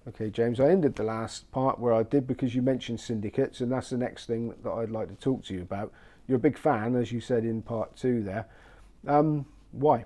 Okay, James, I ended the last part where I did because you mentioned syndicates, and that's the next thing that I'd like to talk to you about. You're a big fan, as you said in part two there. Why?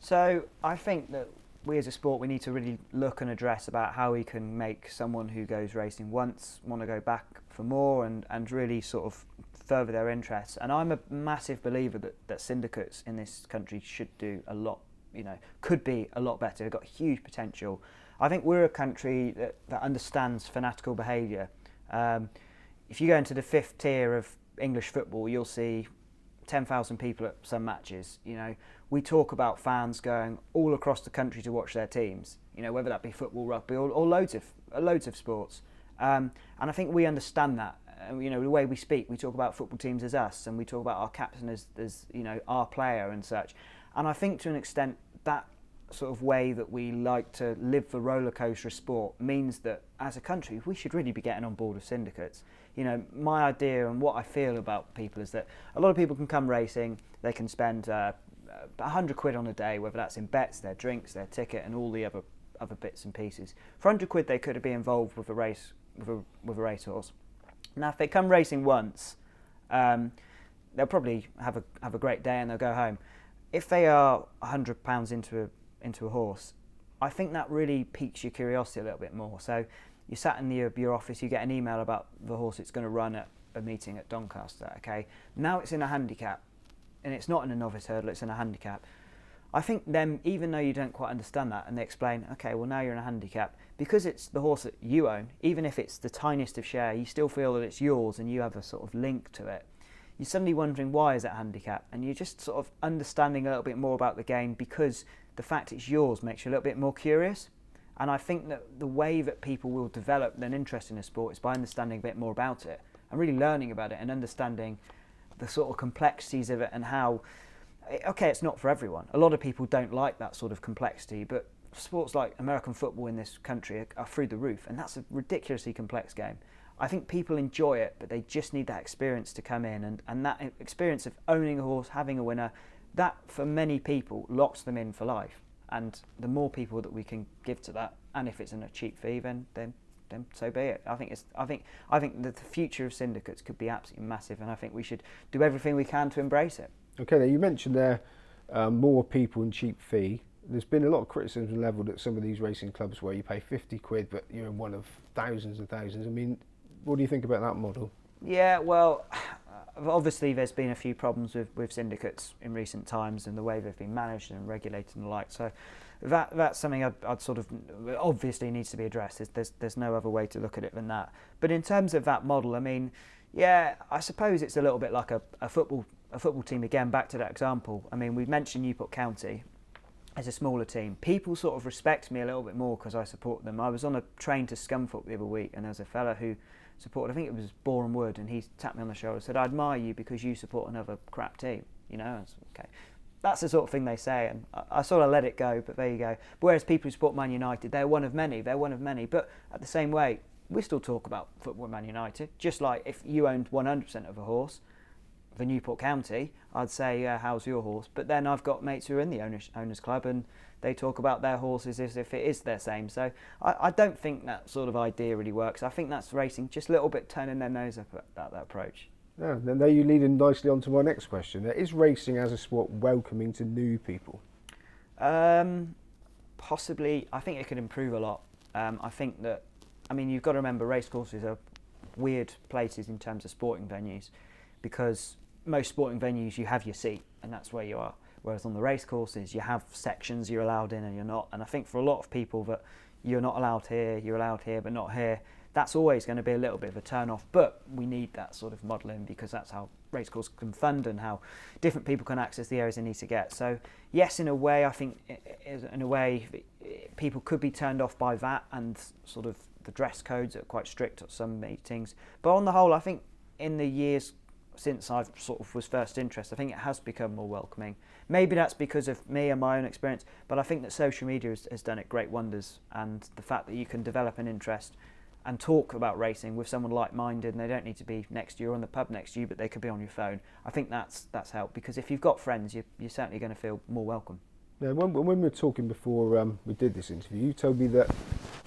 So I think that we as a sport, we need to really look and address about how we can make someone who goes racing once want to go back for more and really sort of further their interests. And I'm a massive believer that syndicates in this country should do a lot, could be a lot better. They've got huge potential. I think we're a country that understands fanatical behaviour. If you go into the fifth tier of English football, you'll see 10,000 people at some matches. We talk about fans going all across the country to watch their teams. Whether that be football, rugby, or loads of sports. And I think we understand that. The way we speak, we talk about football teams as us, and we talk about our captain as our player and such. And I think to an extent that sort of way that we like to live the roller coaster of sport means that as a country we should really be getting on board with syndicates. My idea and what I feel about people is that a lot of people can come racing, they can spend £100 on a day, whether that's in bets, their drinks, their ticket and all the other bits and pieces. For £100 they could be involved with a race with a racehorse. Now if they come racing once, they'll probably have a great day and they'll go home. If they are £100 into a horse, I think that really piques your curiosity a little bit more. So you sat in your office, you get an email about the horse it's going to run at a meeting at Doncaster. Okay, now it's in a handicap, and it's not in a novice hurdle, it's in a handicap. I think them, even though you don't quite understand that, and they explain, okay, well now you're in a handicap, because it's the horse that you own, even if it's the tiniest of share, you still feel that it's yours and you have a sort of link to it. You're suddenly wondering why is that handicap, and you're just sort of understanding a little bit more about the game because the fact it's yours makes you a little bit more curious. And I think that the way that people will develop an interest in a sport is by understanding a bit more about it and really learning about it and understanding the sort of complexities of it and how, okay, it's not for everyone. A lot of people don't like that sort of complexity, but sports like American football in this country are through the roof, and that's a ridiculously complex game. I think people enjoy it, but they just need that experience to come in, and that experience of owning a horse, having a winner, that for many people locks them in for life. And the more people that we can give to that, and if it's in a cheap fee, then so be it. I think that the future of syndicates could be absolutely massive, and I think we should do everything we can to embrace it. Okay, now you mentioned there more people and cheap fee. There's been a lot of criticism levelled at some of these racing clubs where you pay £50, but you're in one of thousands and thousands. I mean, what do you think about that model? Yeah, well, obviously there's been a few problems with syndicates in recent times and the way they've been managed and regulated and the like. So that's something I'd sort of obviously needs to be addressed. There's no other way to look at it than that. But in terms of that model, I mean, yeah, I suppose it's a little bit like a football team again. Back to that example. I mean, we've mentioned Newport County as a smaller team. People sort of respect me a little bit more because I support them. I was on a train to Scunthorpe the other week, and there was a fella who supported, I think it was Boreham Wood, and he tapped me on the shoulder and said, I admire you because you support another crap team, okay. That's the sort of thing they say, and I sort of let it go, but there you go. But whereas people who support Man United, they're one of many, but at the same way, we still talk about football at Man United, just like if you owned 100% of a horse, for Newport County, I'd say, how's your horse? But then I've got mates who are in the owners club and they talk about their horses as if it is their same. So I don't think that sort of idea really works. I think that's racing just a little bit turning their nose up at that approach. Yeah, then there you lead in nicely on to my next question. Is racing as a sport welcoming to new people? Possibly. I think it could improve a lot. I think that, you've got to remember racecourses are weird places in terms of sporting venues, because most sporting venues you have your seat and that's where you are, whereas on the race courses you have sections you're allowed in and you're not. And I think for a lot of people that you're not allowed here, you're allowed here but not here, that's always going to be a little bit of a turn off. But we need that sort of modelling because that's how racecourses can fund and how different people can access the areas they need to get. So yes, in a way, I think people could be turned off by that and sort of the dress codes are quite strict at some meetings. But on the whole, I think in the years since I've sort of was first interested, I think it has become more welcoming. Maybe that's because of me and my own experience, but I think that social media has done it great wonders, and the fact that you can develop an interest and talk about racing with someone like-minded, and they don't need to be next to you or in the pub next to you, but they could be on your phone. I think that's helped, because if you've got friends, you're certainly going to feel more welcome. Now, when we were talking before we did this interview, you told me that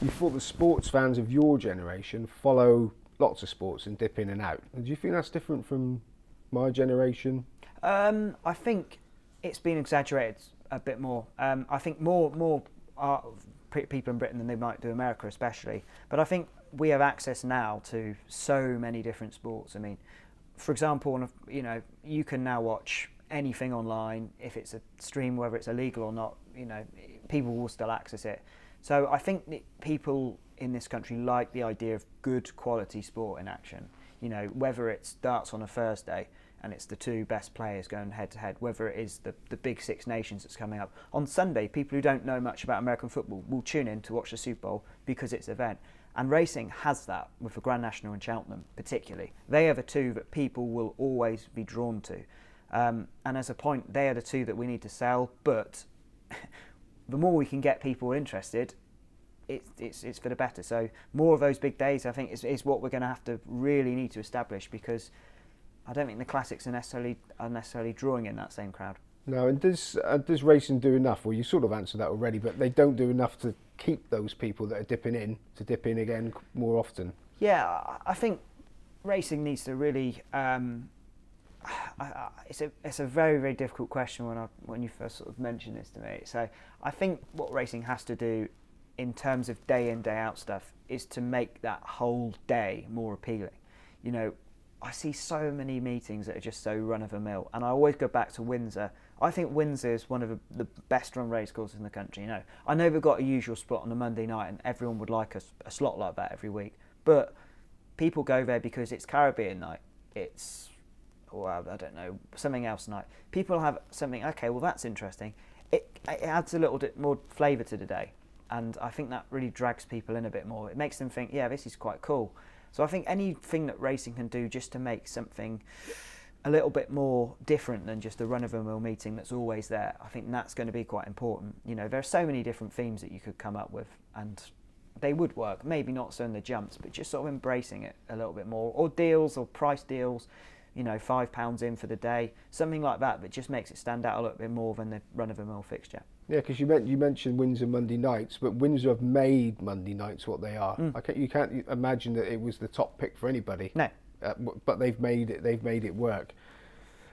you thought the sports fans of your generation follow lots of sports and dip in and out. Do you think that's different from my generation? I think it's been exaggerated a bit more. I think more people in Britain than they might do America, especially. But I think we have access now to so many different sports. I mean, for example, you can now watch anything online if it's a stream, whether it's illegal or not. People will still access it. So I think that people in this country like the idea of good quality sport in action. Whether it's darts on a Thursday and it's the two best players going head to head, whether it is the big Six Nations that's coming up. On Sunday, people who don't know much about American football will tune in to watch the Super Bowl because it's an event. And racing has that with the Grand National and Cheltenham particularly. They are the two that people will always be drawn to. And as a point, they are the two that we need to sell, but the more we can get people interested, it's for the better. So more of those big days, I think, is what we're going to have to really need to establish, because I don't think the classics are necessarily drawing in that same crowd. No, and does racing do enough? Well, you sort of answered that already, but they don't do enough to keep those people that are dipping in to dip in again more often. Yeah, I think racing needs to really. It's a very, very difficult question when you first sort of mentioned this to me. So I think what racing has to do in terms of day in, day out stuff is to make that whole day more appealing. I see so many meetings that are just so run of the mill, and I always go back to Windsor. I think Windsor is one of the best run racecourses in the country. I know they've got a usual spot on a Monday night, and everyone would like a slot like that every week. But people go there because it's Caribbean night. It's, I don't know, something else night. People have something. Okay, well that's interesting. It adds a little bit more flavour to the day, and I think that really drags people in a bit more. It makes them think, yeah, this is quite cool. So I think anything that racing can do just to make something a little bit more different than just a run-of-the-mill meeting that's always there, I think that's going to be quite important. There are so many different themes that you could come up with, and they would work. Maybe not so in the jumps, but just sort of embracing it a little bit more. Or deals or price deals, £5 in for the day, something like that just makes it stand out a little bit more than the run-of-the-mill fixture. Yeah, because you mentioned Windsor Monday nights, but Windsor have made Monday nights what they are. You can't imagine that it was the top pick for anybody. No, but they've made it. They've made it work.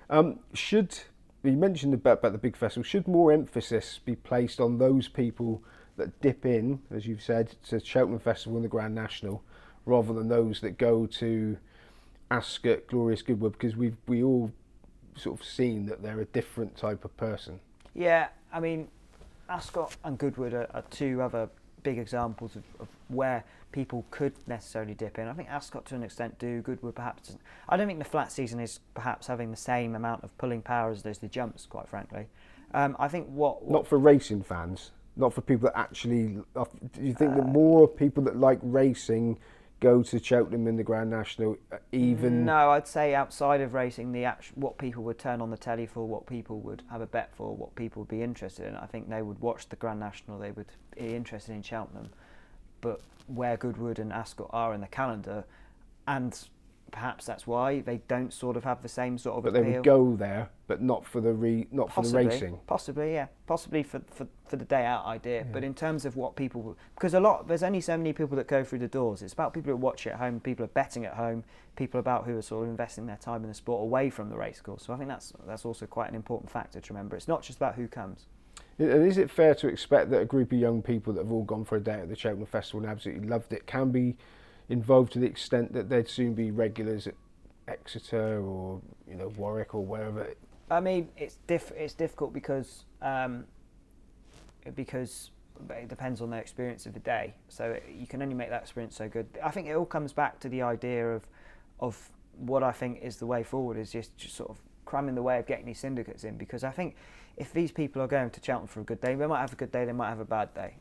You mentioned about the big festival? Should more emphasis be placed on those people that dip in, as you've said, to Cheltenham Festival and the Grand National, rather than those that go to Ascot, Glorious Goodwood? Because we all sort of seen that they're a different type of person. Yeah, I mean, Ascot and Goodwood are two other big examples of where people could necessarily dip in. I think Ascot to an extent do, Goodwood perhaps doesn't. I don't think the flat season is perhaps having the same amount of pulling power as the jumps, quite frankly. I think what... Not for racing fans, not for people that actually... Do you think that more people that like racing go to Cheltenham in the Grand National even... No, I'd say outside of racing, what people would turn on the telly for, what people would have a bet for, what people would be interested in. I think they would watch the Grand National, they would be interested in Cheltenham. But where Goodwood and Ascot are in the calendar, and perhaps that's why they don't sort of have the same sort of appeal. But they would go there, but not for the for the racing. Possibly, yeah. Possibly for the day out idea. Yeah. But in terms of what people... Because there's only so many people that go through the doors. It's about people who watch it at home, people who are betting at home, people who are sort of investing their time in the sport away from the racecourse. So I think that's also quite an important factor to remember. It's not just about who comes. And is it fair to expect that a group of young people that have all gone for a day at the Cheltenham Festival and absolutely loved it can be involved to the extent that they'd soon be regulars at Exeter or Warwick or wherever? I mean, it's difficult because it depends on their experience of the day. So you can only make that experience so good. I think it all comes back to the idea of what I think is the way forward, is just sort of cramming the way of getting these syndicates in, because I think if these people are going to Cheltenham for a good day, they might have a good day, they might have a bad day.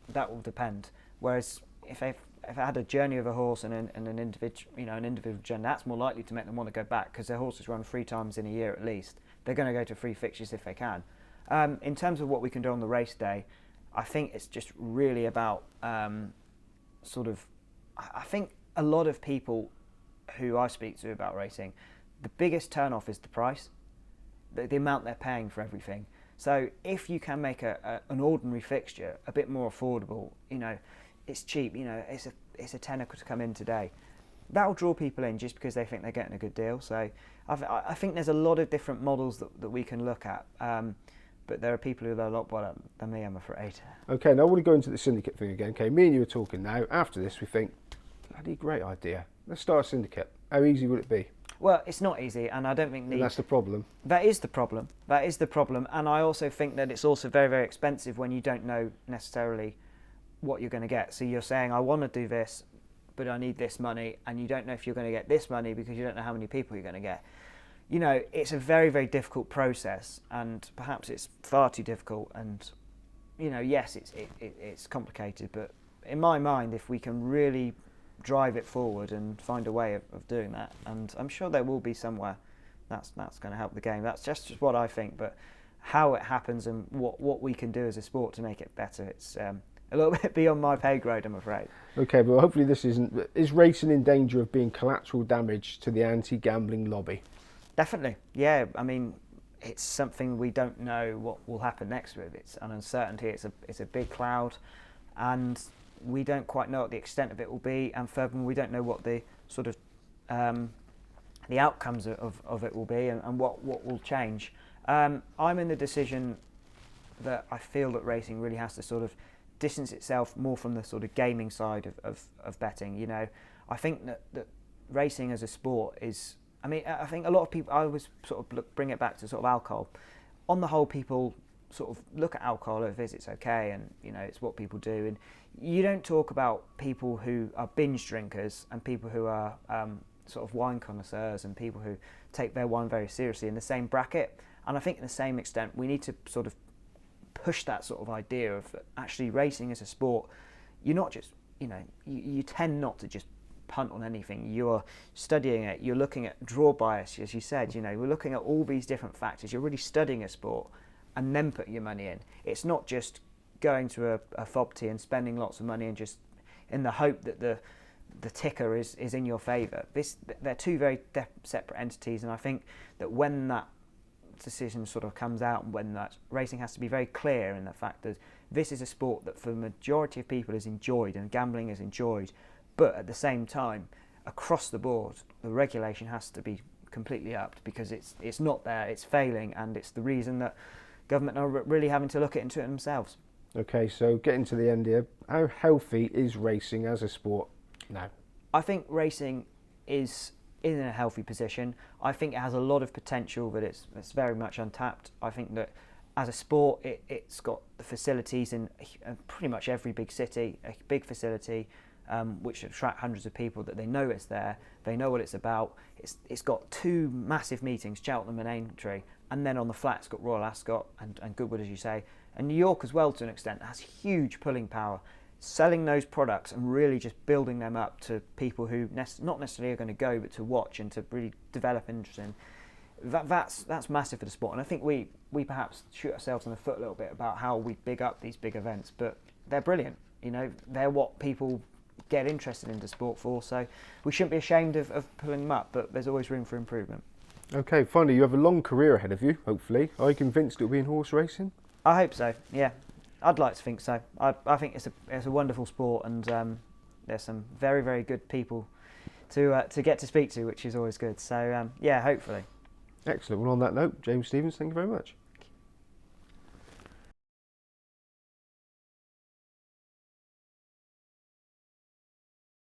That will depend. Whereas if I had a journey of a horse and an individual journey, that's more likely to make them want to go back, because their horses run 3 times in a year at least. They're going to go to 3 fixtures if they can. In terms of what we can do on the race day, I think it's just really about I think a lot of people who I speak to about racing, the biggest turn-off is the price, the amount they're paying for everything. So if you can make an ordinary fixture a bit more affordable, it's cheap. You know, it's a tenner to come in today. That'll draw people in just because they think they're getting a good deal. So I think there's a lot of different models that we can look at. But there are people who are a lot better than me, I'm afraid. Okay, now I want to go into the syndicate thing again. Okay, me and you are talking now. After this, we think, bloody great idea. Let's start a syndicate. How easy would it be? Well, it's not easy, and I don't think And that's the problem. That is the problem. That is the problem, and I also think that it's also very, very expensive when you don't know necessarily what you're going to get. So you're saying, I want to do this, but I need this money, and you don't know if you're going to get this money because you don't know how many people you're going to get. You know, it's a very, very difficult process, and perhaps it's far too difficult. And you know, yes, it's complicated, but in my mind, if we can really drive it forward and find a way of doing that, and I'm sure there will be somewhere that's going to help the game. That's just what I think, but how it happens and what we can do as a sport to make it better, it's a little bit beyond my pay grade, I'm afraid. Okay, but hopefully this isn't... Is racing in danger of being collateral damage to the anti-gambling lobby? Definitely, yeah. I mean, it's something we don't know what will happen next with. It's an uncertainty. It's a big cloud, and we don't quite know what the extent of it will be. And furthermore, we don't know what the sort of the outcomes of it will be, and what will change. I'm in the decision that I feel that racing really has to sort of distance itself more from the sort of gaming side of betting. You know, I think that racing as a sport is... I mean, I think a lot of people, I always sort of bring it back to sort of alcohol. On the whole, people sort of look at alcohol as it's okay, and you know, it's what people do. And you don't talk about people who are binge drinkers and people who are sort of wine connoisseurs and people who take their wine very seriously in the same bracket. And I think, in the same extent, we need to sort of push that sort of idea of actually racing as a sport. You're not just, you know, you tend not to just punt on anything. You're studying it, you're looking at draw bias, as you said, you know, we're looking at all these different factors. You're really studying a sport and then putting your money in. It's not just going to a fob tee and spending lots of money and just in the hope that the ticker is in your favour. They're two very separate entities, and I think that when that decision sort of comes out, and when that racing has to be very clear in the fact that this is a sport that for the majority of people is enjoyed and gambling is enjoyed. But at the same time, across the board, the regulation has to be completely upped because it's not there, it's failing, and it's the reason that government are really having to look into it themselves. Okay, so getting to the end here, how healthy is racing as a sport now? I think racing is in a healthy position. I think it has a lot of potential, but it's very much untapped. I think that as a sport, it's got the facilities in pretty much every big city, a big facility, which attract hundreds of people, that they know it's there, they know what it's about. It's got two massive meetings, Cheltenham and Aintree, and then on the flat it's got Royal Ascot and Goodwood, as you say, and New York as well to an extent has huge pulling power. Selling those products and really just building them up to people who not necessarily are going to go, but to watch and to really develop interest in. That's massive for the sport, and I think we perhaps shoot ourselves in the foot a little bit about how we big up these big events, but they're brilliant. You know, they're what people get interested into sport for, so we shouldn't be ashamed of pulling them up, but there's always room for improvement. Okay, finally, you have a long career ahead of you, hopefully. Are you convinced it'll be in horse racing? I hope so, yeah. I'd like to think so. I think it's a wonderful sport, and there's some very, very good people to get to speak to, which is always good. So, yeah, hopefully. Excellent. Well, on that note, James Stevens, thank you very much.